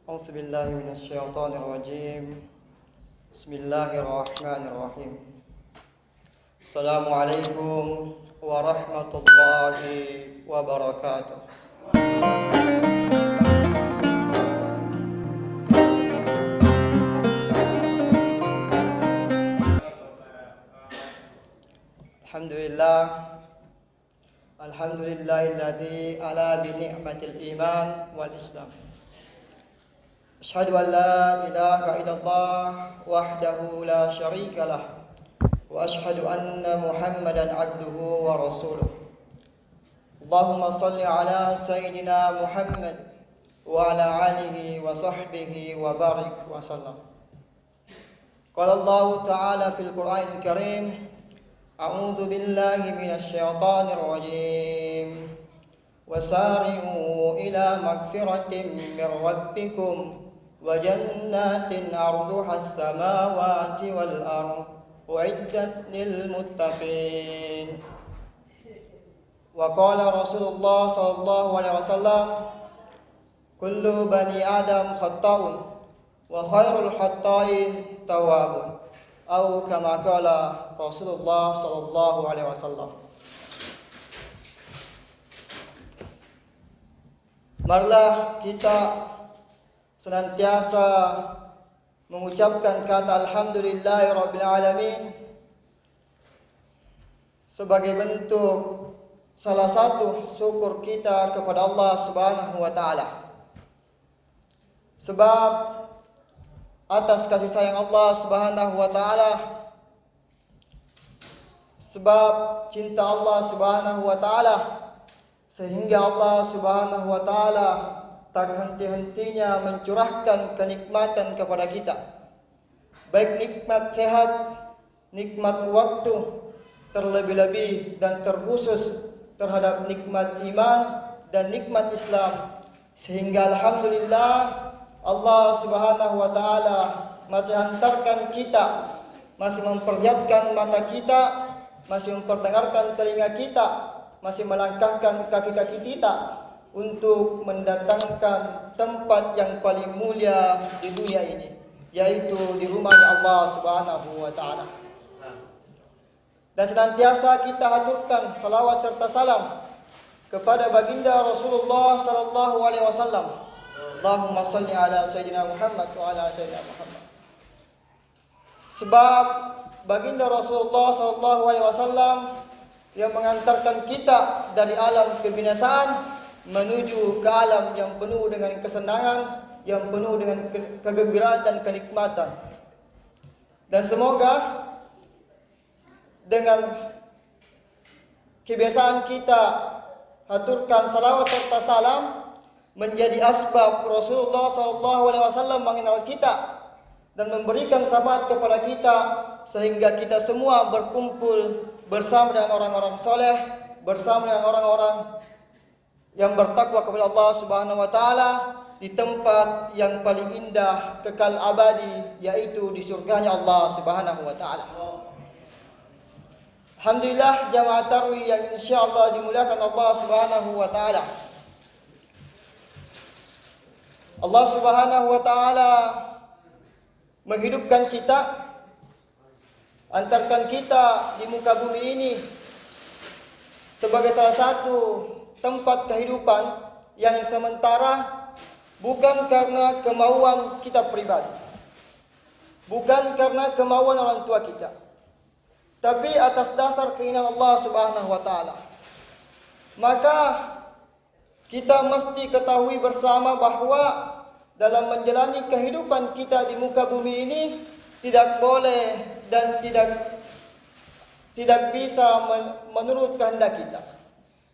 أعوذ بالله من الشيطان الرجيم. بسم الله الرحمن الرحيم. السلام عليكم ورحمة الله وبركاته. Alhamdulillah. Alhamdulillahilladzi ala bi ni'matil iman wal islam. Asyhadu an la ilaha illallah wahdahu la syarika lah wa asyhadu anna Muhammadan abduhu wa rasuluh. Allahumma salli ala sayyidina Muhammad wa ala alihi wa sahbihi wa barik wa sallam. Qala Allah ta'ala fil Qur'anil Karim, a'udzu billahi minasy syaithanir rajim. Wasari'u ila magfiratin min rabbikum wa jannatin 'arduha as-samawati wal ardh u'iddat lil muttaqin. Wa qala Rasulullah sallallahu alaihi wasallam, kullu bani Adam khata'un wa khairul khata'in tawwabun. Atau kama qala Rasulullah sallallahu alaihi wasallam. Marilah kita senantiasa mengucapkan kata alhamdulillahirabbil alamin sebagai bentuk salah satu syukur kita kepada Allah Subhanahu wa taala. Sebab atas kasih sayang Allah Subhanahu wa taala, sebab cinta Allah Subhanahu wa taala, sehingga Allah Subhanahu wa taala tak henti-hentinya mencurahkan kenikmatan kepada kita. Baik nikmat sehat, nikmat waktu, terlebih-lebih dan terkhusus terhadap nikmat iman dan nikmat Islam. Sehingga alhamdulillah Allah Subhanahu wa taala masih hantarkan kita, masih memperlihatkan mata kita, masih memperdengarkan telinga kita, masih melangkahkan kaki-kaki kita untuk mendatangkan tempat yang paling mulia di dunia ini, yaitu di rumahnya Allah Subhanahu wa taala. Dan senantiasa kita haturkan salawat serta salam kepada baginda Rasulullah sallallahu alaihi wasallam. Allahumma salli ala sayyidina Muhammad wa ala sayyidina Muhammad. Sebab baginda Rasulullah sallallahu alaihi wasallam yang mengantarkan kita dari alam kebinasaan menuju ke alam yang penuh dengan kesenangan, yang penuh dengan kegembiraan dan kenikmatan. Dan semoga dengan kebiasaan kita haturkan salawat serta salam menjadi asbab Rasulullah SAW mengenal kita dan memberikan syafaat kepada kita, sehingga kita semua berkumpul bersama dengan orang-orang soleh, bersama dengan orang-orang yang bertakwa kepada Allah Subhanahu wa taala di tempat yang paling indah kekal abadi, yaitu di surganya Allah Subhanahu wa taala. Alhamdulillah jamaah tarawih yang insyaallah dimuliakan Allah Subhanahu wa taala. Allah Subhanahu wa taala menghidupkan kita, antarkan kita di muka bumi ini sebagai salah satu tempat kehidupan yang sementara, bukan karena kemauan kita pribadi, bukan karena kemauan orang tua kita, tapi atas dasar keinginan Allah Subhanahu wa taala. Maka kita mesti ketahui bersama bahwa dalam menjalani kehidupan kita di muka bumi ini tidak boleh dan tidak bisa menurut kehendak kita,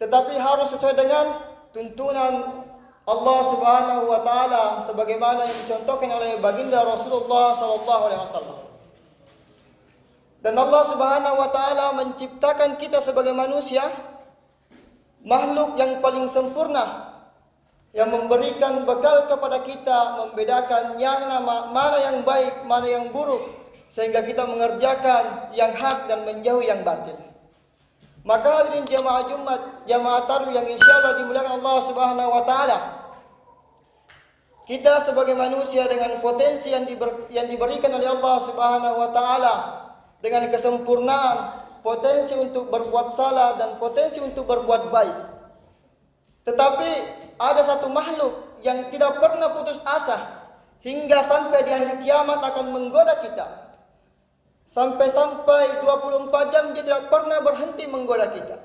tetapi harus sesuai dengan tuntunan Allah Subhanahu wa taala sebagaimana yang dicontohkan oleh baginda Rasulullah sallallahu alaihi wasallam. Dan Allah Subhanahu wa taala menciptakan kita sebagai manusia, makhluk yang paling sempurna, yang memberikan bekal kepada kita, membedakan mana yang baik, mana yang buruk, sehingga kita mengerjakan yang hak dan menjauhi yang batil. Maka hadirin jamaah Jumat, jamaah tarawih yang insyaallah dimuliakan Allah Subhanahu wa taala, Kita sebagai manusia dengan potensi yang diberikan oleh Allah Subhanahu wa taala, dengan kesempurnaan, potensi untuk berbuat salah dan potensi untuk berbuat baik. Tetapi ada satu makhluk yang tidak pernah putus asa hingga sampai di akhir kiamat akan menggoda kita. Sampai 24 jam dia tidak pernah berhenti menggoda kita.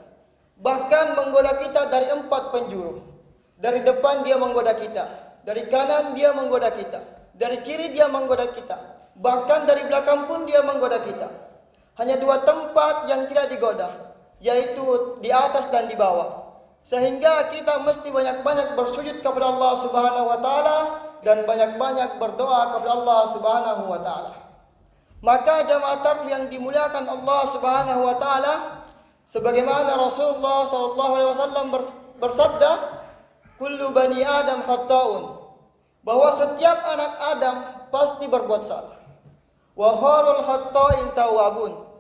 Bahkan menggoda kita dari 4 penjuru. Dari depan dia menggoda kita, dari kanan dia menggoda kita, dari kiri dia menggoda kita, bahkan dari belakang pun dia menggoda kita. Hanya 2 tempat yang tidak digoda, yaitu di atas dan di bawah. Sehingga kita mesti banyak-banyak bersujud kepada Allah Subhanahu wa taala dan banyak-banyak berdoa kepada Allah Subhanahu wa taala. Maka jamaah tarawih yang dimuliakan Allah Subhanahu wa taala, sebagaimana Rasulullah sallallahu alaihi wasallam bersabda, kullu bani Adam khata'un, bahwa setiap anak Adam pasti berbuat salah. Wa khairul khata'in tawwabun.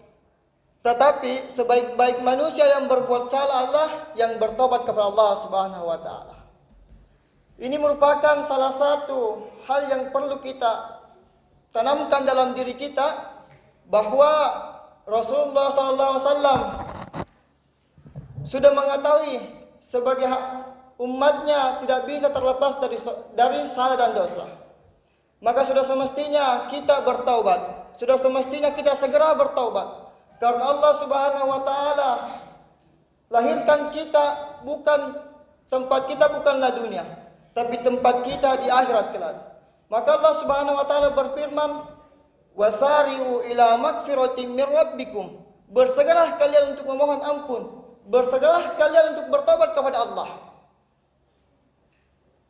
Tetapi sebaik-baik manusia yang berbuat salah adalah yang bertobat kepada Allah Subhanahu wa taala. Ini merupakan salah satu hal yang perlu kita tanamkan dalam diri kita, bahwa Rasulullah sallallahu alaihi wasallam sudah mengetahui sebagai umatnya tidak bisa terlepas dari salah dan dosa. Maka sudah semestinya kita bertaubat. Sudah semestinya kita segera bertaubat. Karena Allah Subhanahu wa taala lahirkan kita tempat kita bukanlah dunia, tapi tempat kita di akhirat kelak. Maka Allah Subhanahu wa taala berfirman, "Wasari'u ila magfiratin mir rabbikum." Bersegeralah kalian untuk memohon ampun, bersegeralah kalian untuk bertobat kepada Allah.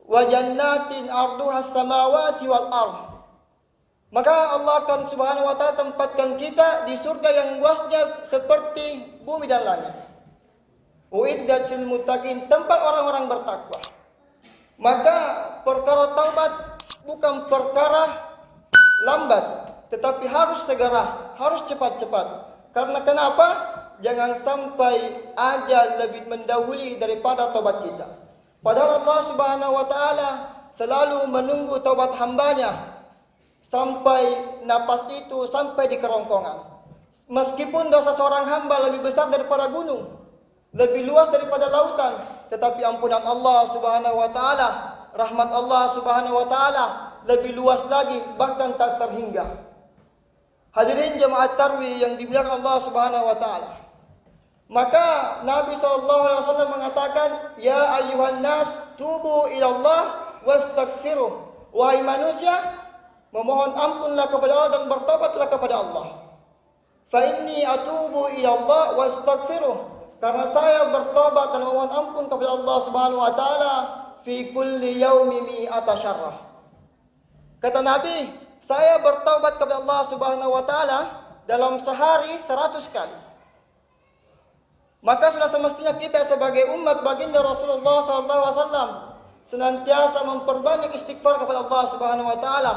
Wa jannatin arduha samawati wal ardh. Maka Allah akan Subhanahu wa taala tempatkan kita di surga yang luasnya seperti bumi dan langit. Uiddat lil muttaqin, tempat orang-orang bertakwa. Maka perkara taubat bukan perkara lambat, tetapi harus segera, harus cepat-cepat. Karena kenapa? Jangan sampai ajal lebih mendahului daripada taubat kita. Padahal Allah Subhanahu wa taala selalu menunggu taubat hambanya sampai napas itu sampai di kerongkongan. Meskipun dosa seorang hamba lebih besar daripada gunung, lebih luas daripada lautan, tetapi ampunan Allah Subhanahu wa taala, rahmat Allah Subhanahu wa taala lebih luas lagi, bahkan tak terhingga. Hadirin jemaah tarawih yang dimuliakan Allah Subhanahu wa taala. Maka Nabi SAW mengatakan, ya ayyuhan nas tubu ilallah wastaghfiruh. Wahai manusia, memohon ampunlah kepada Allah dan bertobatlah kepada Allah. Fa inni atubu ilallah wastaghfiruh. Karena saya bertobat dan memohon ampun kepada Allah Subhanahu wa taala fi kulli yaumi mi'ata syarrah. Kata Nabi, saya bertobat kepada Allah Subhanahu wa taala dalam sehari 100 kali. Maka sudah semestinya kita sebagai umat baginda Rasulullah SAW senantiasa memperbanyak istighfar kepada Allah Subhanahu wa taala,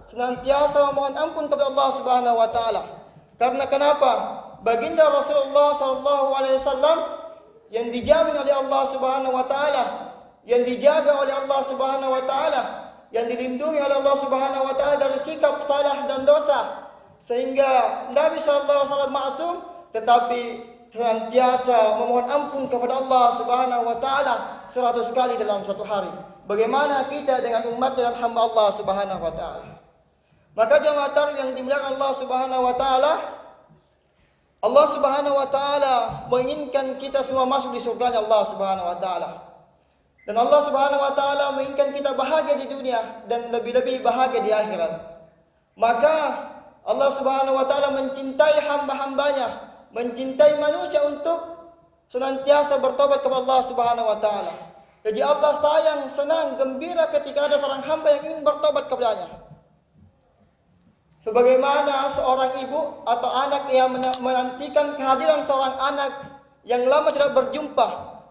senantiasa memohon ampun kepada Allah Subhanahu wa taala. Karena kenapa? Baginda Rasulullah SAW yang dijamin oleh Allah Subhanahu wa taala, yang dijaga oleh Allah Subhanahu wa taala, yang dilindungi oleh Allah Subhanahu wa taala dari sikap salah dan dosa, sehingga Nabi SAW maksum, tetapi senantiasa memohon ampun kepada Allah Subhanahu wa taala 100 kali dalam satu hari. Bagaimana kita dengan umat dan hamba Allah Subhanahu wa taala? Maka jemaah tarawih yang dimuliakan Allah Subhanahu wa taala, Allah Subhanahu wa taala menginginkan kita semua masuk di surganya Allah Subhanahu wa taala. Dan Allah Subhanahu wa taala menginginkan kita bahagia di dunia dan lebih-lebih bahagia di akhirat. Maka Allah Subhanahu wa taala mencintai hamba-hambanya, mencintai manusia untuk senantiasa bertobat kepada Allah Subhanahu wa taala. Jadi Allah sayang, senang, gembira ketika ada seorang hamba yang ingin bertobat kepadanya. Sebagaimana seorang ibu atau anak yang menantikan kehadiran seorang anak yang lama tidak berjumpa,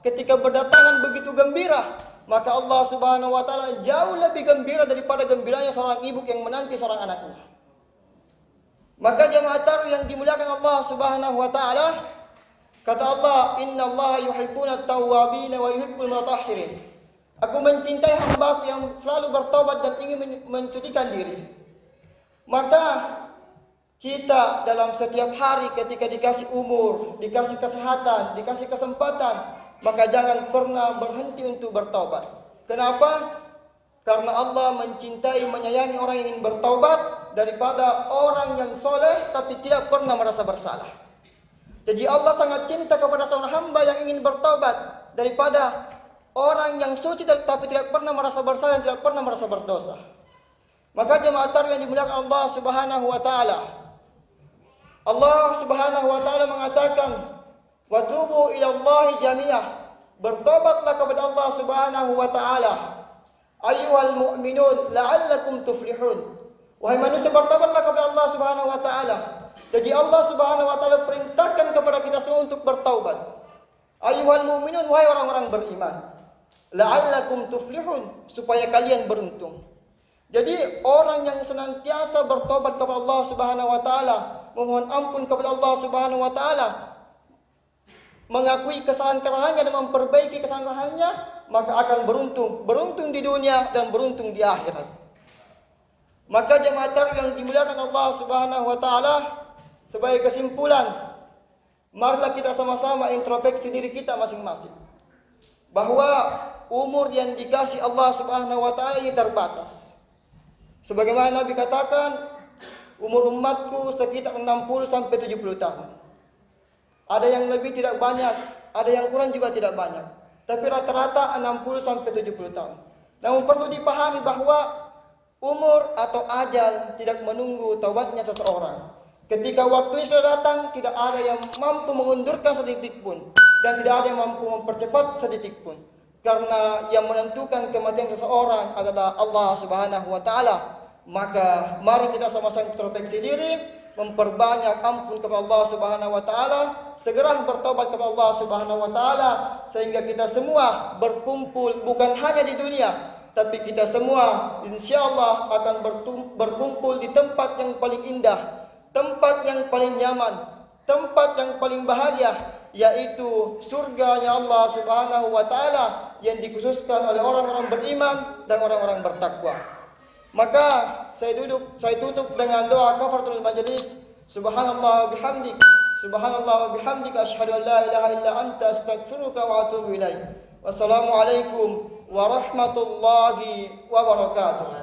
ketika berdatangan begitu gembira, maka Allah Subhanahu wa taala jauh lebih gembira daripada gembiranya seorang ibu yang menanti seorang anaknya. Maka jemaah tarawih yang dimuliakan Allah Subhanahu wa taala, kata Allah, innallaha yuhibbunat tawwabin wa yuhibbul mutatahhirin. Aku mencintai hamba-Ku yang selalu bertobat dan ingin mensucikan diri. Maka kita dalam setiap hari ketika dikasih umur, dikasih kesehatan, dikasih kesempatan, maka jangan pernah berhenti untuk bertobat. Kenapa? Karena Allah mencintai, menyayangi orang yang ingin bertaubat daripada orang yang soleh tapi tidak pernah merasa bersalah. Jadi Allah sangat cinta kepada seorang hamba yang ingin bertaubat daripada orang yang suci tapi tidak pernah merasa bersalah dan tidak pernah merasa berdosa. Maka jemaah tarawih yang dimuliakan Allah Subhanahu wa taala, Allah Subhanahu wa taala mengatakan, "Wa tubu ila Allah jami'ah." Bertobatlah kepada Allah Subhanahu wa taala. Ayyuhal mu'minun la'allakum tuflihun. Wahai manusia, bertobatlah kepada Allah Subhanahu wa taala. Jadi Allah Subhanahu wa taala perintahkan kepada kita semua untuk bertaubat. Ayyuhal mu'minun, wahai orang-orang beriman. La'allakum tuflihun, supaya kalian beruntung. Jadi orang yang senantiasa bertobat kepada Allah Subhanahu wa taala, memohon ampun kepada Allah Subhanahu wa taala, mengakui kesalahan-kesalahannya dan memperbaiki kesalahannya, maka akan beruntung di dunia dan beruntung di akhirat. Maka jemaah tarawih yang dimuliakan Allah Subhanahu wa taala, sebagai kesimpulan, marilah kita sama-sama introspeksi diri kita masing-masing, bahwa umur yang dikasih Allah Subhanahu wa taala ini terbatas. Sebagaimana Nabi katakan, umur umatku sekitar 60 sampai 70 tahun. Ada yang lebih tidak banyak, ada yang kurang juga tidak banyak. Tapi rata-rata 60 sampai 70 tahun. Namun perlu dipahami bahwa umur atau ajal tidak menunggu taubatnya seseorang. Ketika waktunya sudah datang, tidak ada yang mampu mengundurkan sedetik pun, dan tidak ada yang mampu mempercepat sedetik pun. Karena yang menentukan kematian seseorang adalah Allah Subhanahu wa taala. Maka mari kita sama-sama introspeksi diri, memperbanyak ampun kepada Allah Subhanahu wa taala, segera bertobat kepada Allah Subhanahu wa taala, sehingga kita semua berkumpul bukan hanya di dunia, tapi kita semua insyaallah akan berkumpul di tempat yang paling indah, tempat yang paling nyaman, tempat yang paling bahagia, yaitu surganya Allah Subhanahu wa taala yang dikhususkan oleh orang-orang beriman dan orang-orang bertakwa. Maka saya tutup dengan doa kafaratul majlis. Subhanallah wa bihamdik, subhanallah wa bihamdika, asyhadu an la ilaha illa anta, astaghfiruka wa atubu ilaik. Wassalamualaikum warahmatullahi wabarakatuh.